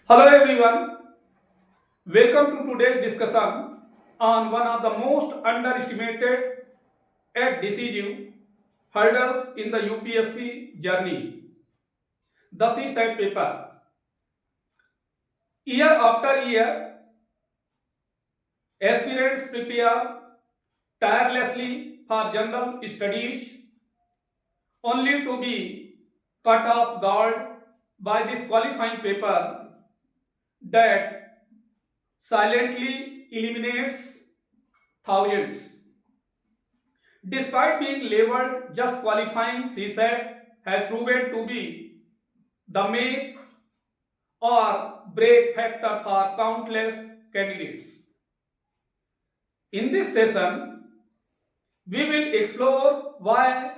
Hello everyone, welcome to today's discussion on one of the most underestimated and decisive hurdles in the UPSC journey, the CSAT paper. Year after year, aspirants prepare tirelessly for general studies only to be caught off guard by this qualifying paper that silently eliminates thousands. Despite being labeled just qualifying, CSAT has proven to be the make or break factor for countless candidates. In this session, we will explore why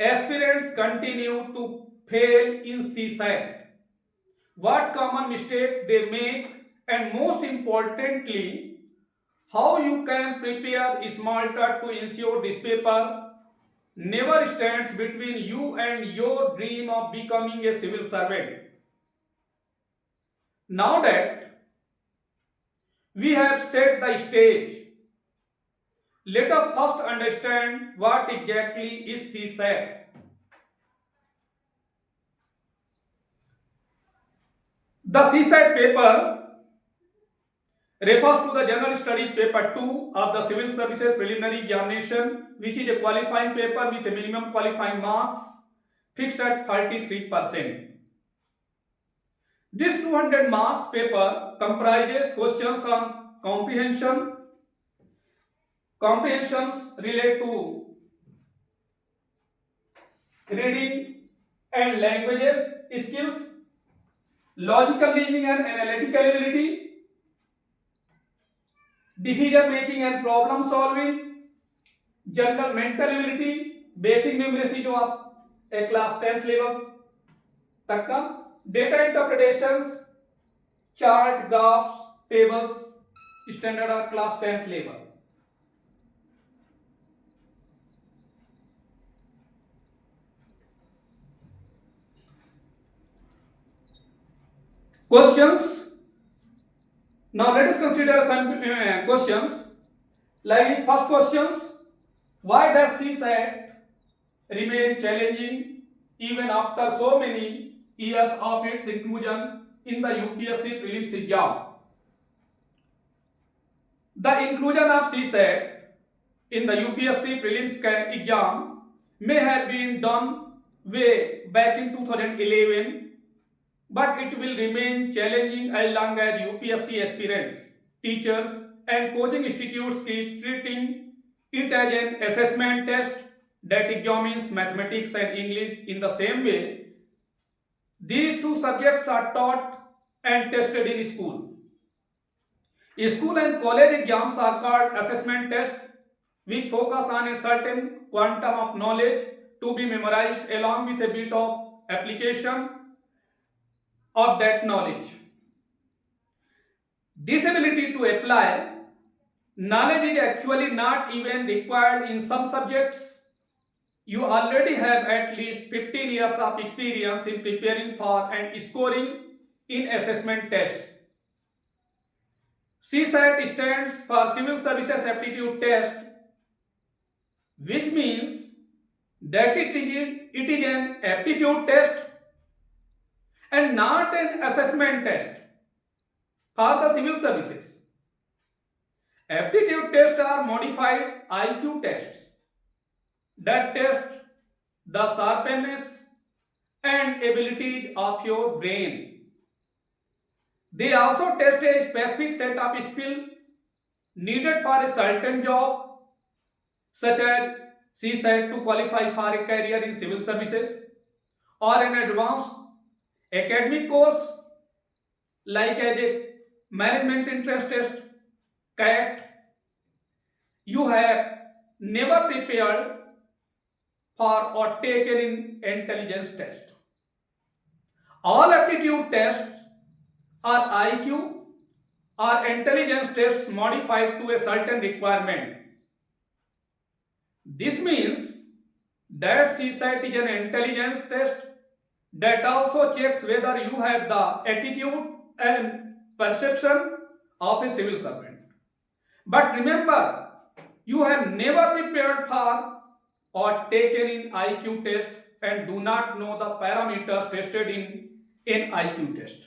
aspirants continue to fail in CSAT, what common mistakes they make, and most importantly, how you can prepare smarter to ensure this paper never stands between you and your dream of becoming a civil servant. Now that we have set the stage, let us first understand what exactly is CSAT. The CSAT paper refers to the General Studies Paper 2 of the Civil Services Preliminary Examination, which is a qualifying paper with a minimum qualifying marks fixed at 33%. This 200 marks paper comprises questions on comprehension. Comprehensions relate to reading and languages skills, logical reasoning and analytical ability, decision making and problem solving, general mental ability, basic numeracy जो आप एक class 10th level तक का, data interpretations, chart graphs tables standard और class 10th level. Questions. Now let us consider some questions. Like first questions, why does CSAT remain challenging even after so many years of its inclusion in the UPSC prelims exam? The inclusion of CSAT in the UPSC prelims exam may have been done way back in 2011, but it will remain challenging as long as UPSC aspirants, teachers, and coaching institutes keep treating it as an assessment test that examines mathematics and English in the same way these two subjects are taught and tested in school. School and college exams are called assessment tests, which focus on a certain quantum of knowledge to be memorized along with a bit of application of that knowledge. This ability to apply knowledge is actually not even required in some subjects. You already have at least 15 years of experience in preparing for and scoring in assessment tests. CSAT stands for Civil Services Aptitude Test, which means that it is an aptitude test and not an assessment test for the civil services. Aptitude tests are modified IQ tests that test the sharpness and abilities of your brain. They also test a specific set of skills needed for a certain job, such as CSAT to qualify for a career in civil services, or an advanced academic course like as a management interest test, CAT. You have never prepared for or taken in intelligence test. All aptitude tests are IQ or intelligence tests modified to a certain requirement. This means that CSAT is an intelligence test that also checks whether you have the attitude and perception of a civil servant. But remember, you have never prepared for or taken in IQ test and do not know the parameters tested in an IQ test.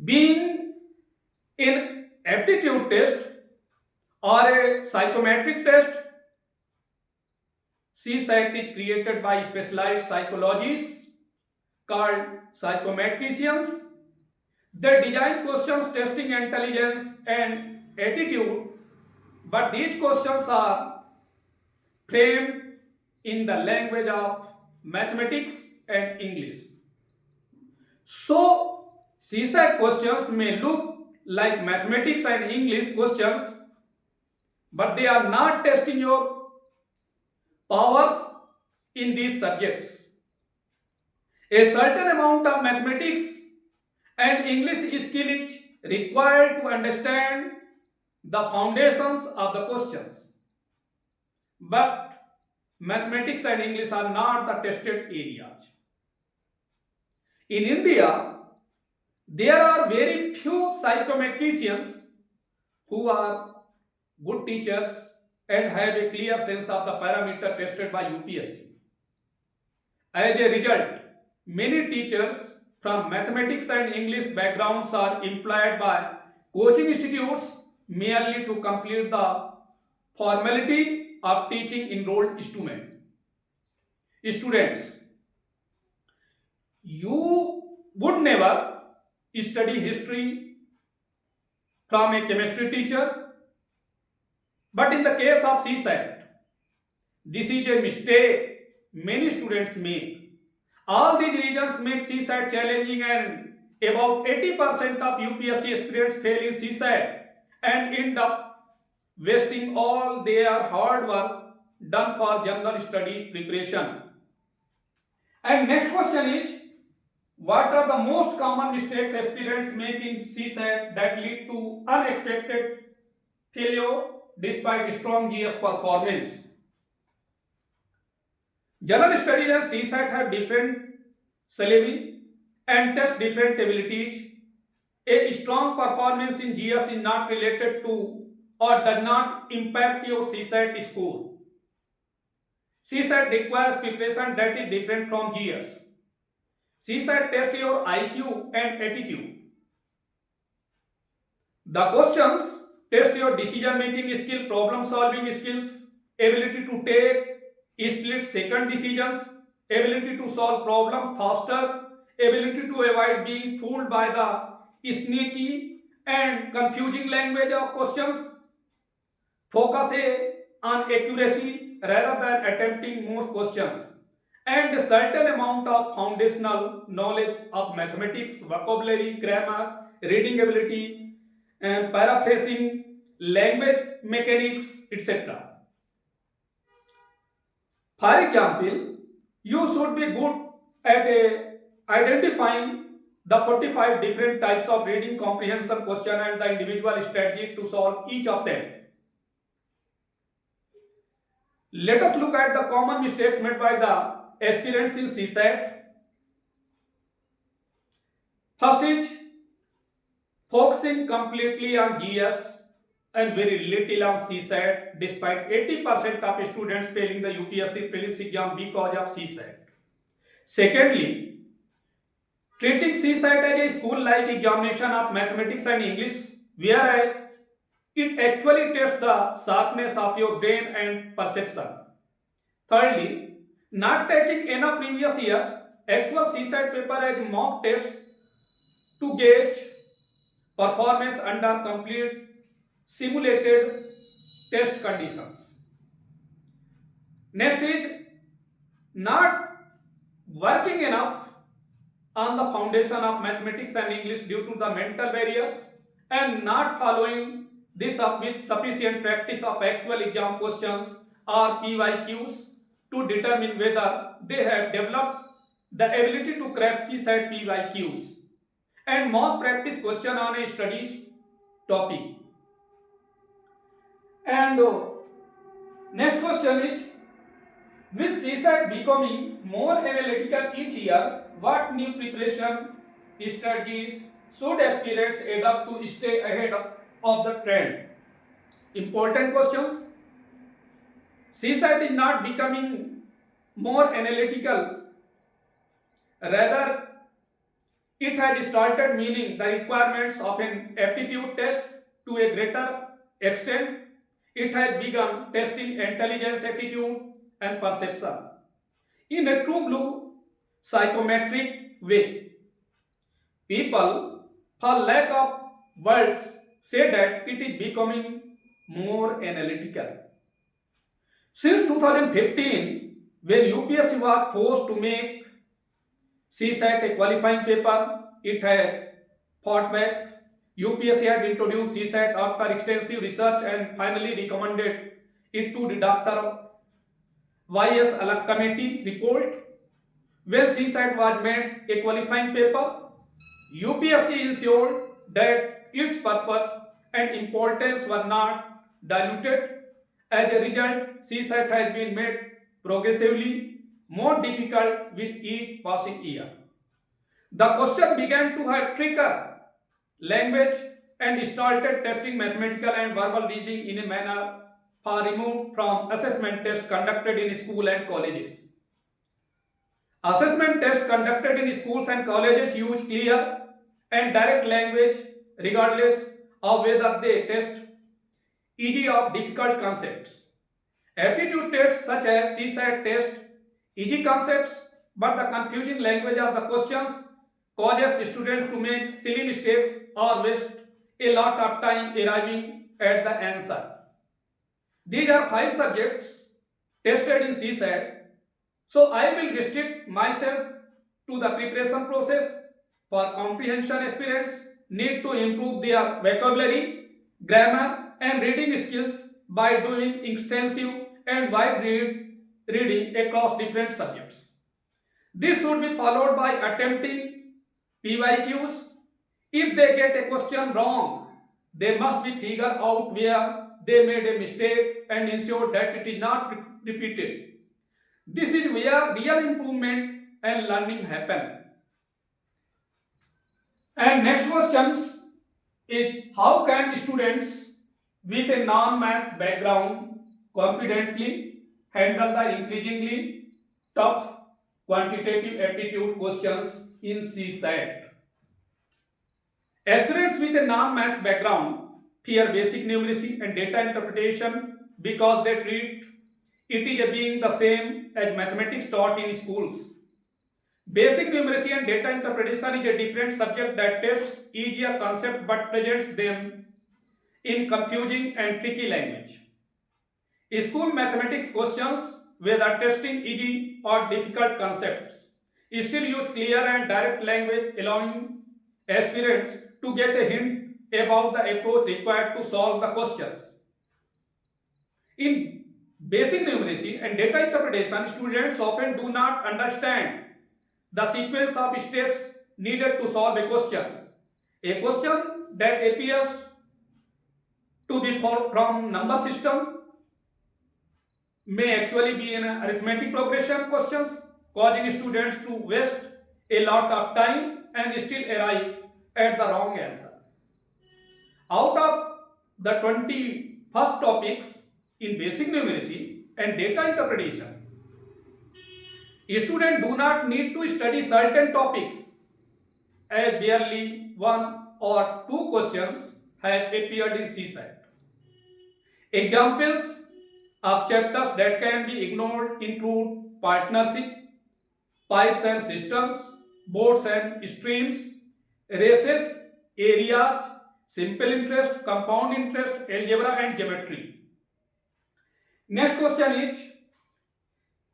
Being in aptitude test or a psychometric test, CSAT is created by specialized psychologists called psychometricians. They design questions testing intelligence and attitude, but these questions are framed in the language of mathematics and English. So, CSAT questions may look like mathematics and English questions, but they are not testing your powers in these subjects. A certain amount of mathematics and English skill is required to understand the foundations of the questions. But mathematics and English are not the tested areas. In India, there are very few psychometricians who are good teachers and have a clear sense of the parameter tested by UPSC. As a result, many teachers from mathematics and English backgrounds are employed by coaching institutes merely to complete the formality of teaching enrolled students. You would never study history from a chemistry teacher, but in the case of CSAT, this is a mistake many students make. All these reasons make CSAT challenging, and about 80% of UPSC aspirants fail in CSAT and end up wasting all their hard work done for general studies preparation. And next question is, what are the most common mistakes aspirants make in CSAT that lead to unexpected failure despite strong GS performance? General studies and CSAT have different syllabi and test different abilities. A strong performance in GS is not related to or does not impact your CSAT score. CSAT requires preparation that is different from GS. CSAT tests your IQ and attitude. The questions test your decision making skill, problem solving skills, ability to take split second decisions, ability to solve problems faster, ability to avoid being fooled by the sneaky and confusing language of questions, focus on accuracy rather than attempting more questions, and a certain amount of foundational knowledge of mathematics, vocabulary, grammar, reading ability, and paraphrasing, language mechanics, etc. For example, you should be good at identifying the 45 different types of reading comprehension question and the individual strategies to solve each of them. Let us look at the common mistakes made by the aspirants in CSAT. First is focusing completely on GS and very little on CSAT, despite 80% of students failing the UPSC prelims exam because of CSAT. Secondly, treating CSAT as a school-like examination of mathematics and English, whereas it actually tests the sharpness of your brain and perception. Thirdly, not taking enough previous years actual CSAT paper as mock tests to gauge performance under complete simulated test conditions. Next is not working enough on the foundation of mathematics and English due to the mental barriers, and not following this up with sufficient practice of actual exam questions or PYQs to determine whether they have developed the ability to crack CSAT PYQs, and mock practice question on a studies topic. And next question is, with CSAT becoming more analytical each year, what new preparation strategies should aspirants adopt to stay ahead of the trend? Important questions. CSAT is not becoming more analytical, rather, it has started meaning the requirements of an aptitude test to a greater extent. It has begun testing intelligence, attitude, and perception in a true blue psychometric way. People, for lack of words, say that it is becoming more analytical. Since 2015, when UPSC was forced to make CSAT a qualifying paper, it had fought back. UPSC had introduced CSAT after extensive research and finally recommended it to the Dr. Y.S. Alak Committee report. When CSAT was made a qualifying paper, UPSC ensured that its purpose and importance were not diluted. As a result, CSAT has been made progressively more difficult with each passing year. The question began to have trigger language and started testing mathematical and verbal reasoning in a manner far removed from assessment tests conducted in school and colleges. Assessment tests conducted in schools and colleges use clear and direct language regardless of whether they test easy or difficult concepts. Aptitude tests such as CSAT test easy concepts, but the confusing language of the questions causes students to make silly mistakes or waste a lot of time arriving at the answer. These are 5 subjects tested in CSAT, so I will restrict myself to the preparation process. For comprehension, aspirants need to improve their vocabulary, grammar, and reading skills by doing extensive and wide reading across different subjects. This should be followed by attempting PYQs. If they get a question wrong, they must be figure out where they made a mistake and ensure that it is not repeated. This is where real improvement and learning happen. And next questions is, how can students with a non-math background confidently handle the increasingly tough quantitative aptitude questions in CSAT? Aspirants with a non-maths background fear basic numeracy and data interpretation because they treat it as being the same as mathematics taught in schools. Basic numeracy and data interpretation is a different subject that tests easier concepts but presents them in confusing and tricky language. School mathematics questions, whether testing easy or difficult concepts, still use clear and direct language, allowing aspirants to get a hint about the approach required to solve the questions. In basic numeracy and data interpretation, students often do not understand the sequence of steps needed to solve a question. A question that appears to be from number system may actually be an arithmetic progression questions, causing students to waste a lot of time and still arrive at the wrong answer. Out of the 21st topics in basic numeracy and data interpretation, students do not need to study certain topics, as barely 1 or 2 questions have appeared in CSAT. Examples of chapters that can be ignored include partnership, pipes and systems, boats and streams, races, areas, simple interest, compound interest, algebra and geometry. Next question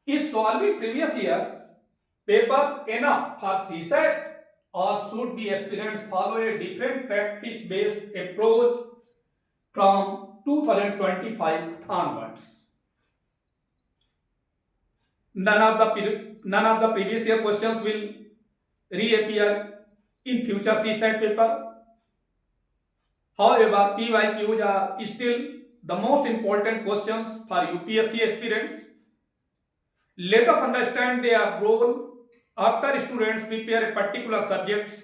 is solving previous years papers enough for CSAT, or should be aspirants follow a different practice-based approach from 2025 onwards? None of the previous year questions will reappear in future CSAT paper. However, PYQs are still the most important questions for UPSC aspirants. Let us understand their role after students prepare a particular subjects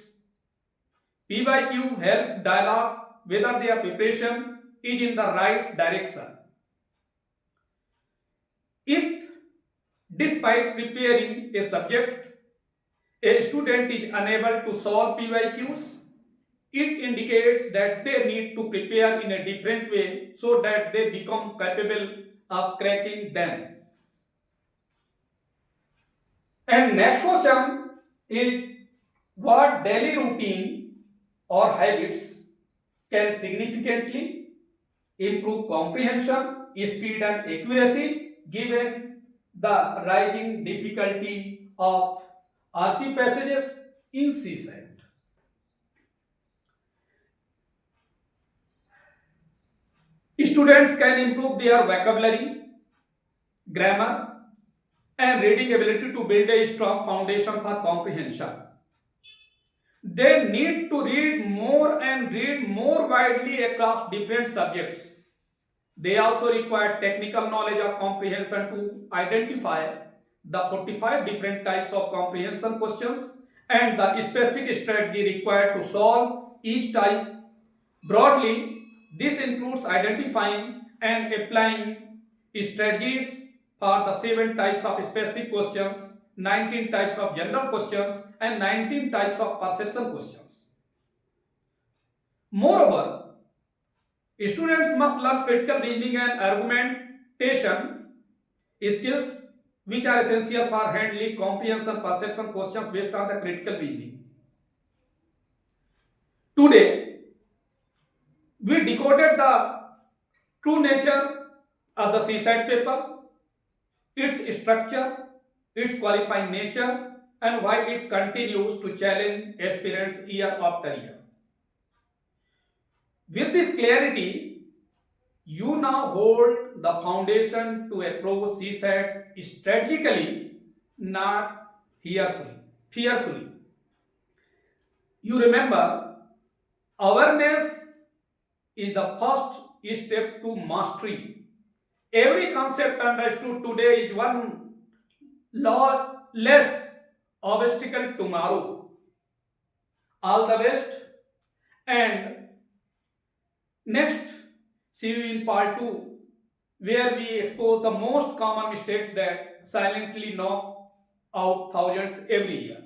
PYQ help dialogue whether their preparation is in the right direction. If, despite preparing a subject, a student is unable to solve PYQs, it indicates that they need to prepare in a different way so that they become capable of cracking them. And next question is, what daily routine or habits can significantly improve comprehension, speed and accuracy given the rising difficulty of RC passages in CSAT? Students can improve their vocabulary, grammar and reading ability to build a strong foundation for comprehension. They need to read more and read more widely across different subjects. They also require technical knowledge of comprehension to identify the 45 different types of comprehension questions and the specific strategy required to solve each type. Broadly, this includes identifying and applying strategies for the 7 types of specific questions, 19 types of general questions, and 19 types of perception questions. Moreover, students must learn critical reasoning and argumentation skills which are essential for handling comprehension perception questions based on the critical reasoning. Today, we decoded the true nature of the CSAT paper, its structure, its qualifying nature, and why it continues to challenge aspirants year after year. With this clarity, you now hold the foundation to approach CSAT strategically, not fearfully. You remember, awareness is the first step to mastery. Every concept understood today is one less obstacle tomorrow. All the best, and next, see you in part 2, where we expose the most common mistakes that silently knock out thousands every year.